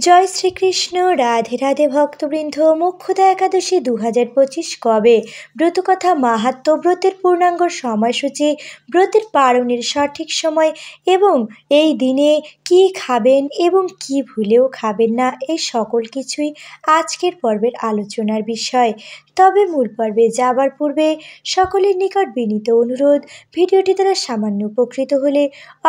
জয় শ্রীকৃষ্ণ। রাধে রাধে ভক্তবৃন্দ। মোক্ষদা একাদশী 2025 কবে? ব্রতকথা মাহাত্ম্য, ব্রতের পূর্ণাঙ্গ সময়সূচি, ব্রতের পালনের সঠিক সময় এবং এই দিনে কি খাবেন এবং কি ভুলেও খাবেন না, এই সকল কিছুই আজকের পর্বের আলোচনার বিষয়। তবে মূল পর্বে যাবার পূর্বে সকলের নিকট বিনীত অনুরোধ, ভিডিওটি দ্বারা সামান্য উপকৃত হলে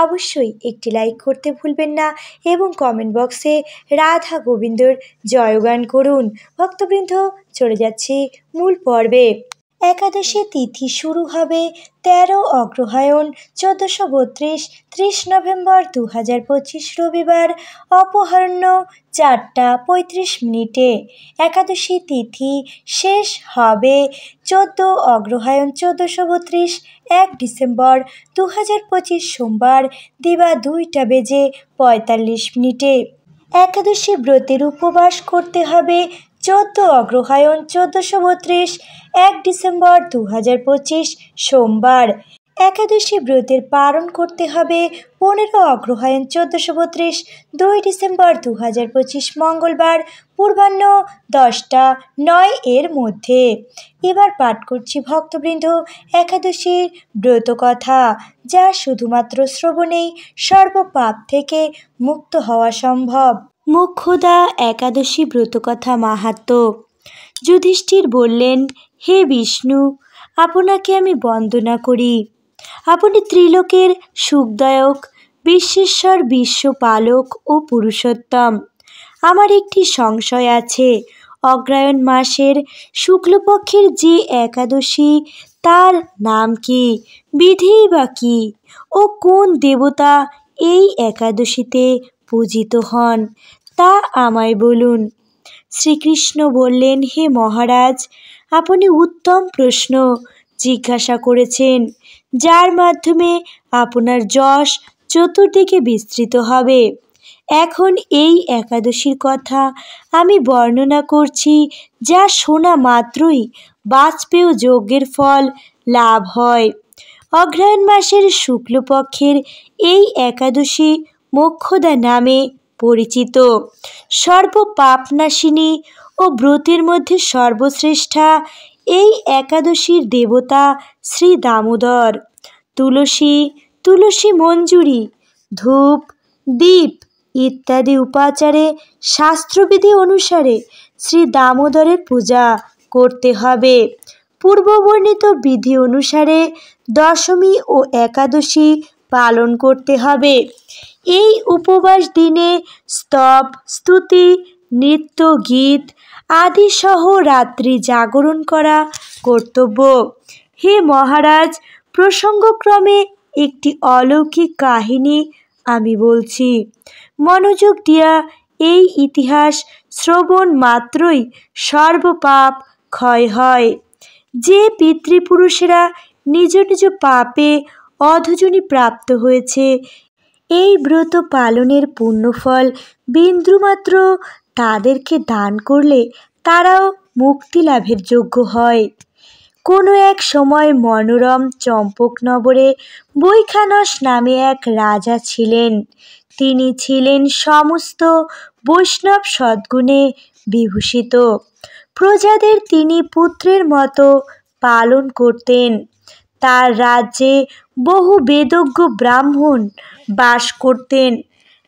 অবশ্যই একটি লাইক করতে ভুলবেন না এবং কমেন্ট বক্সে রাধা গোবিন্দর জয়গান করুন। ভক্তবৃন্দ, চলে যাচ্ছি মূল পর্বে। একাদশী তিথি শুরু হবে 13 অগ্রহায়ণ 1432, 30 নভেম্বর 2025 রবিবার অপরাহ্ন 4:35। একাদশী তিথি শেষ হবে 14 অগ্রহায়ণ 1432, 1 ডিসেম্বর 2025 সোমবার দিবা 2:45। একাদশী ব্রতের উপবাস করতে হবে 14 অগ্রহায়ণ 1432, 1 ডিসেম্বর 2025 সোমবার। একাদশী ব্রতের পালন করতে হবে 15 অগ্রহায়ণ 1432, 2 ডিসেম্বর 2025 মঙ্গলবার পূর্বাহ্ন 10:09 এর মধ্যে। এবার পাঠ করছি ভক্তবৃন্দ একাদশীর ব্রতকথা, যা শুধুমাত্র শ্রবণেই সর্বপাপ থেকে মুক্ত হওয়া সম্ভব। মোক্ষদা একাদশী ব্রতকথা মাহাত্ম্য। যুধিষ্ঠির বললেন, হে বিষ্ণু, আপনাকে আমি বন্দনা করি। আপনি ত্রিলোকের সুখদায়ক, বিশ্বেশ্বর, বিশ্বপালক ও পুরুষোত্তম। আমার একটি সংশয় আছে। অগ্রহায়ণ মাসের শুক্লপক্ষের যে একাদশী, তার নাম কি, বিধি বা কি, ও কোন দেবতা এই একাদশীতে পূজিত হন, তা আমায় বলুন। শ্রীকৃষ্ণ বললেন, হে মহারাজ, আপনি উত্তম প্রশ্ন জিজ্ঞাসা করেছেন, যার মাধ্যমে আপনার যশ চতুর্দিকে বিস্তৃত হবে। এখন এই একাদশীর কথা আমি বর্ণনা করছি, যা শোনা মাত্রই বাজপেয় যজ্ঞের ফল লাভ হয়। অগ্রহায়ণ মাসের শুক্লপক্ষের এই একাদশী মোক্ষদা নামে পরিচিত। সর্বপাপনাশিনী ও ব্রতের মধ্যে সর্বশ্রেষ্ঠা এই একাদশীর দেবতা শ্রী দামোদর। তুলসী মঞ্জুরি, ধূপ, দীপ ইত্যাদি উপাচারে শাস্ত্রবিধি অনুসারে শ্রী দামোদরের পূজা করতে হবে। পূর্ববর্ণিত বিধি অনুসারে দশমী ও একাদশী পালন করতে হবে। এই উপবাস দিনে স্তব, স্তুতি, নৃত্য, গীত আদি সহ রাত্রি জাগরণ করা কর্তব্য। হে মহারাজ, প্রসঙ্গক্রমে একটি অলৌকিক কাহিনী আমি বলছি। মনোযোগ দিয়া এই ইতিহাস শ্রবণ মাত্রই সর্বপাপ ক্ষয় হয়। যে পিতৃপুরুষেরা নিজ নিজ পাপে অধোজনি প্রাপ্ত হয়েছে, এই ব্রত পালনের পুণ্যফল বিন্দুমাত্র তাদেরকে দান করলে তারাও মুক্তি লাভের যোগ্য হয়। কোনো এক সময় মনোরম চম্পকনগরে বৈখানস নামে এক রাজা ছিলেন। তিনি ছিলেন সমস্ত বৈষ্ণব সদ্গুণে বিভূষিত। প্রজাদের তিনি পুত্রের মতো পালন করতেন। তার রাজ্যে বহু বেদজ্ঞ ব্রাহ্মণ বাস করতেন।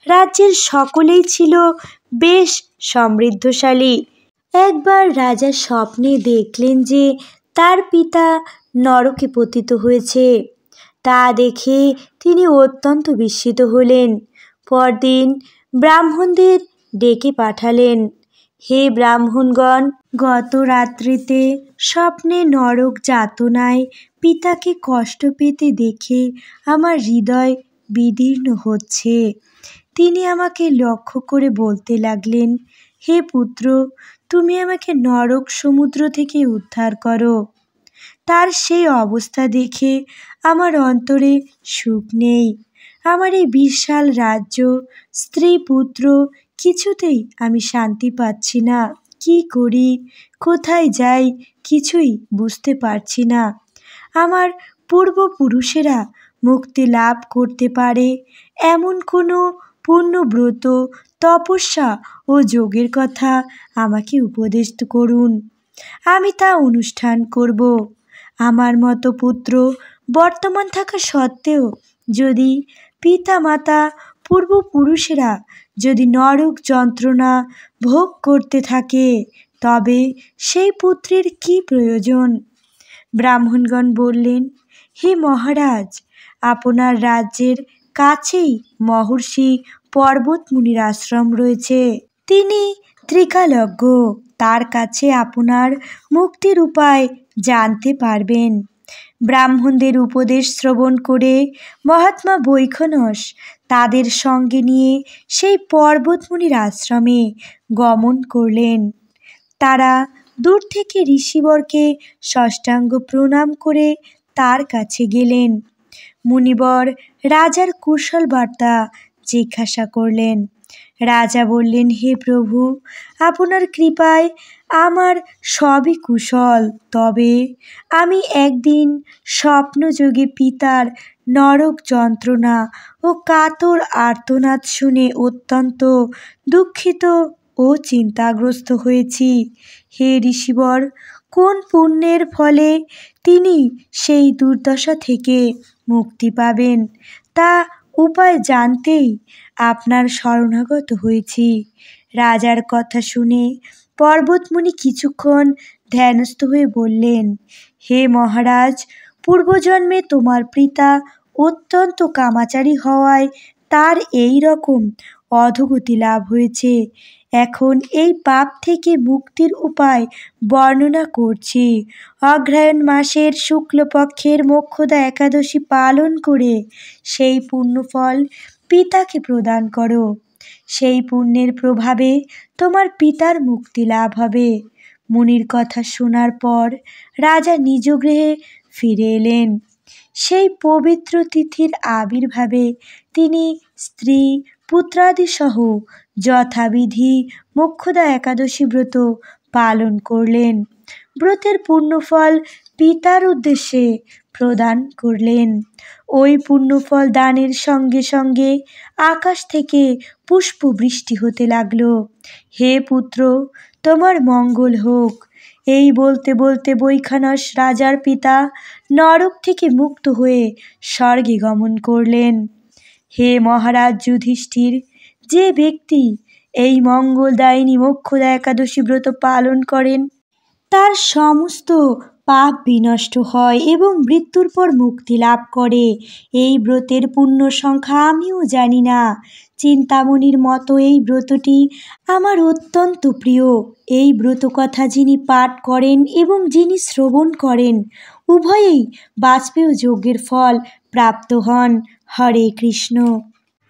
রাজ্যের সকলেই ছিল বেশ সমৃদ্ধশালী। একবার রাজা স্বপ্নে দেখলেন যে তার পিতা নরকে পতিত হয়েছে। তা দেখে তিনি অত্যন্ত বিস্মিত হলেন। পরদিন ব্রাহ্মণদের ডেকে পাঠালেন। হে ব্রাহ্মণগণ, গত রাত্রিতে স্বপ্নে নরক যাতনায় পিতাকে কষ্ট পেতে দেখে আমার হৃদয় বিদীর্ণ হচ্ছে। তিনি আমাকে লক্ষ্য করে বলতে লাগলেন, হে পুত্র, তুমি আমাকে নরক সমুদ্র থেকে উদ্ধার করো। তার সেই অবস্থা দেখে আমার অন্তরে সুখ নেই। আমার এই বিশাল রাজ্য, স্ত্রী, পুত্র, কিছুতেই আমি শান্তি পাচ্ছি না। কি করি, কোথায় যাই, কিছুই বুঝতে পারছি না। আমার পূর্বপুরুষেরা মুক্তি লাভ করতে পারে এমন কোনো পুণ্যব্রত তপস্যা ও যোগের কথা আমাকে উপদেশ করুন, আমি তা অনুষ্ঠান করব। আমার মতো পুত্র বর্তমান থাকা সত্ত্বেও যদি পিতা মাতা পূর্বপুরুষেরা যদি নরক যন্ত্রণা ভোগ করতে থাকে, তবে সেই পুত্রের কি প্রয়োজন? ব্রাহ্মণগণ বললেন, হে মহারাজ, আপনার রাজ্যের কাছেই মহর্ষি পর্বতমুনির আশ্রম রয়েছে। তিনি ত্রিকালজ্ঞ, তার কাছে আপনার মুক্তির উপায় জানতে পারবেন। ব্রাহ্মণদের উপদেশ শ্রবণ করে মহাত্মা বৈখনস তাদের সঙ্গে নিয়ে সেই পর্বতমুনির আশ্রমে গমন করলেন। তারা দূর থেকে ঋষিবরকে সাষ্টাঙ্গ প্রণাম করে তার কাছে গেলেন। মুনিবর রাজার কুশল বার্তা জিজ্ঞাসা করলেন। রাজা বললেন, হে প্রভু, আপনার কৃপায় আমার সবই কুশল, তবে আমি একদিন স্বপ্নযোগে পিতার নরক যন্ত্রণা ও কাতর আর্তনাদ শুনে অত্যন্ত দুঃখিত ও চিন্তাগ্রস্ত হয়েছি। হে ঋষিবর, কোন পুণ্যের ফলে তিনি সেই দুর্দশা থেকে মুক্তি পাবেন, তা উপায় জানতেই আপনার শরণাগত হয়েছি। রাজার কথা শুনে পর্বতমুনি কিছুক্ষণ ধ্যানস্থ হয়ে বললেন, হে মহারাজ, পূর্বজন্মে তোমার পিতা অত্যন্ত কামাচারী হওয়ায় তার এই রকম অধোগতি লাভ হয়েছে। এখন এই পাপ থেকে মুক্তির উপায় বর্ণনা করছি। অগ্রহায়ণ মাসের শুক্লপক্ষের মোক্ষদা একাদশী পালন করে সেই পুণ্যফল পিতাকে প্রদান করো। সেই পুণ্যের প্রভাবে তোমার পিতার মুক্তি লাভ হবে। মুনির কথা শোনার পর রাজা নিজ গৃহে ফিরে এলেন। সেই পবিত্র তিথির আবির্ভাবে তিনি স্ত্রী পুত্রাদি সহ যথাবিধি মোক্ষদা একাদশী ব্রত পালন করলেন। ব্রতের পুণ্যফল পিতার উদ্দেশ্যে প্রদান করলেন। ওই পুণ্যফল দানের সঙ্গে সঙ্গে আকাশ থেকে পুষ্প বৃষ্টি হতে লাগল। হে পুত্র, তোমার মঙ্গল হোক। এই বলতে বলতে বৈখানস রাজার পিতা নরক থেকে মুক্ত হয়ে স্বর্গে গমন করলেন। হে মহারাজ যুধিষ্ঠির, যে ব্যক্তি এই মঙ্গলদায়িনী মোক্ষদা একাদশী ব্রত পালন করেন, তার সমস্ত পাপ বিনষ্ট হয় এবং মৃত্যুর পর মুক্তি লাভ করে। এই ব্রতের পুণ্য সংখ্যা আমিও জানি না। চিন্তামণির মতো এই ব্রতটি আমার অত্যন্ত প্রিয়। এই ব্রত কথা যিনি পাঠ করেন এবং যিনি শ্রবণ করেন, উভয়েই বাজপেয় যজ্ঞের ফল প্রাপ্ত হন। হরে কৃষ্ণ।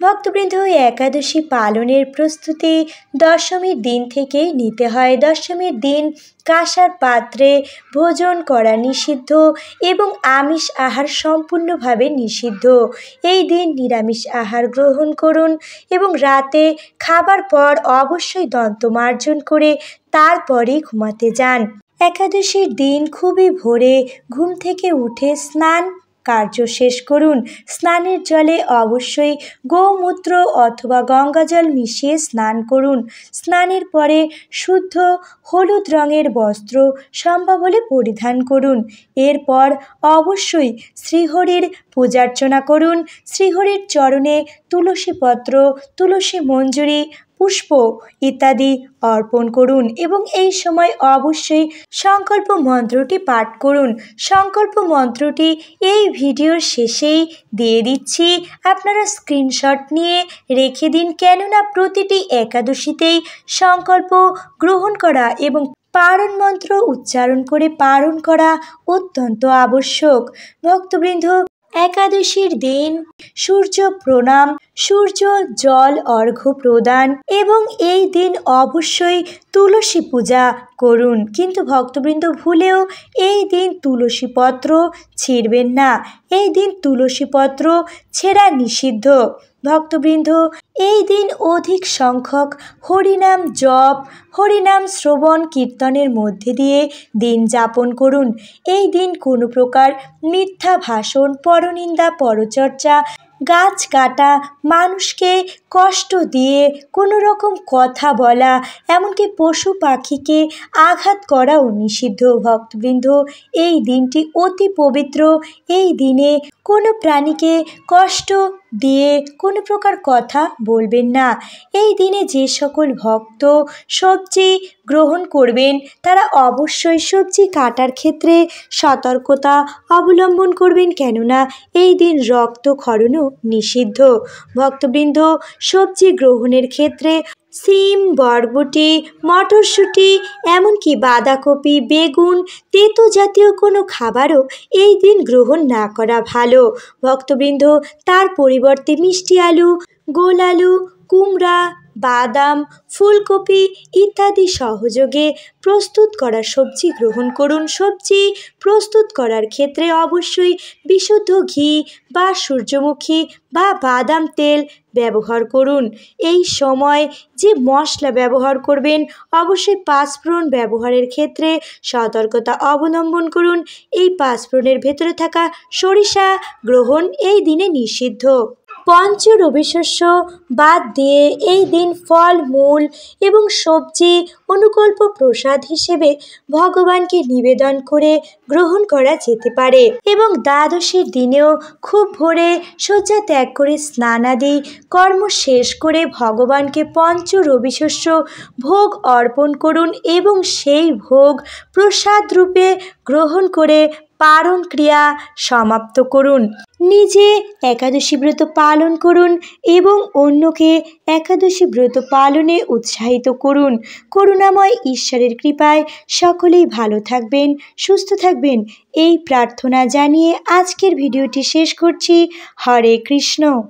ভক্তবৃন্দ, একাদশী পালনের প্রস্তুতি দশমীর দিন থেকেই নিতে হয়। দশমীর দিন কাঁসার পাত্রে ভোজন করা নিষিদ্ধ এবং আমিষ আহার সম্পূর্ণভাবে নিষিদ্ধ। এই দিন নিরামিষ আহার গ্রহণ করুন এবং রাতে খাবার পর অবশ্যই দন্ত মার্জন করে তারপরেই ঘুমাতে যান। একাদশীর দিন খুবই ভোরে ঘুম থেকে উঠে স্নান কার্য শেষ করুন। স্নানের জলে অবশ্যই গোমূত্র অথবা গঙ্গাজল মিশিয়ে স্নান করুন। স্নানের পরে শুদ্ধ হলুদ রঙের বস্ত্র সম্ভব হলে পরিধান করুন। এরপর অবশ্যই শ্রীহরির পূজার্চনা করুন। শ্রীহরির চরণে তুলসী পত্র, তুলসী মঞ্জুরি, পুষ্প ইত্যাদি অর্পণ করুন এবং এই সময় অবশ্যই সংকল্প মন্ত্রটি পাঠ করুন। সংকল্প মন্ত্রটি এই ভিডিওর শেষেই দিয়ে দিচ্ছি, আপনারা স্ক্রিনশট নিয়ে রেখে দিন, কেননা প্রতিটি একাদশীতেই সংকল্প গ্রহণ করা এবং পারণ মন্ত্র উচ্চারণ করে পালন করা অত্যন্ত আবশ্যক। ভক্তবৃন্দ, একাদশীর দিন সূর্য প্রণাম, সূর্য জল অর্ঘ্য প্রদান এবং এই দিন অবশ্যই তুলসী পূজা করুন। কিন্তু ভক্তবৃন্দ, ভুলেও এই দিন তুলসী পত্র ছিঁড়বেন না। এই দিন তুলসী পত্র ছেঁড়া নিষিদ্ধ। ভক্তবৃন্দ, এই দিন অধিক সংখ্যক হরিনাম জপ, হরিনাম শ্রবণ কীর্তনের মধ্যে দিয়ে দিন যাপন করুন। এই দিন কোনো প্রকার মিথ্যা ভাষণ, পরনিন্দা, পরচর্চা, গাছ কাটা, মানুষকে কষ্ট দিয়ে কোনো রকম কথা বলা, এমনকি পশু পাখিকে আঘাত করাও নিষিদ্ধ। ভক্তবৃন্দ, এই দিনটি অতি পবিত্র। এই দিনে কোনো প্রাণীকে কষ্ট দিয়ে কোনো প্রকার কথা বলবেন না। এই দিনে যে সকল ভক্ত সবজি গ্রহণ করবেন তারা অবশ্যই সবজি কাটার ক্ষেত্রে সতর্কতা অবলম্বন করবেন, কেননা এই দিন রক্তক্ষরণও নিষিদ্ধ। ভক্তবৃন্দ, সবজি গ্রহণের ক্ষেত্রে সিম, বরবটি, মটরশুঁটি, এমনকি বাঁধাকপি, বেগুন, তেতো জাতীয় কোনো খাবারও এই দিন গ্রহণ না করা ভালো। ভক্তবৃন্দ, তার পরিবর্তে মিষ্টি আলু, গোল আলু, কুমড়া, বাদাম, ফুলকপি ইত্যাদি সহযোগে প্রস্তুত করা সবজি গ্রহণ করুন। সবজি প্রস্তুত করার ক্ষেত্রে অবশ্যই বিশুদ্ধ ঘি বা সূর্যমুখী বা বাদাম তেল ব্যবহার করুন। এই সময় যে মশলা ব্যবহার করবেন অবশ্যই পাঁচফোড়ন ব্যবহারের ক্ষেত্রে সতর্কতা অবলম্বন করুন। এই পাঁচফোড়নের ভেতরে থাকা সরিষা গ্রহণ এই দিনে নিষিদ্ধ। পঞ্চ রবি শস্য বাদ দিয়ে এই দিন ফল, মূল এবং সবজি অনুকল্প প্রসাদ হিসেবে ভগবানকে নিবেদন করে গ্রহণ করা যেতে পারে। এবং দ্বাদশীর দিনেও খুব ভোরে শয্যা ত্যাগ করে স্নানাদি কর্ম শেষ করে ভগবানকে পঞ্চ রবি শস্য ভোগ অর্পণ করুন এবং সেই ভোগ প্রসাদ রূপে গ্রহণ করে পারণ ক্রিয়া সমাপ্ত করুন। নিজে একাদশী ব্রত পালন করুন এবং অন্যকে একাদশী ব্রত পালনে উৎসাহিত করুন। করুণাময় ঈশ্বরের কৃপায় সকলেই ভালো থাকবেন, সুস্থ থাকবেন, এই প্রার্থনা জানিয়ে আজকের ভিডিওটি শেষ করছি। হরে কৃষ্ণ।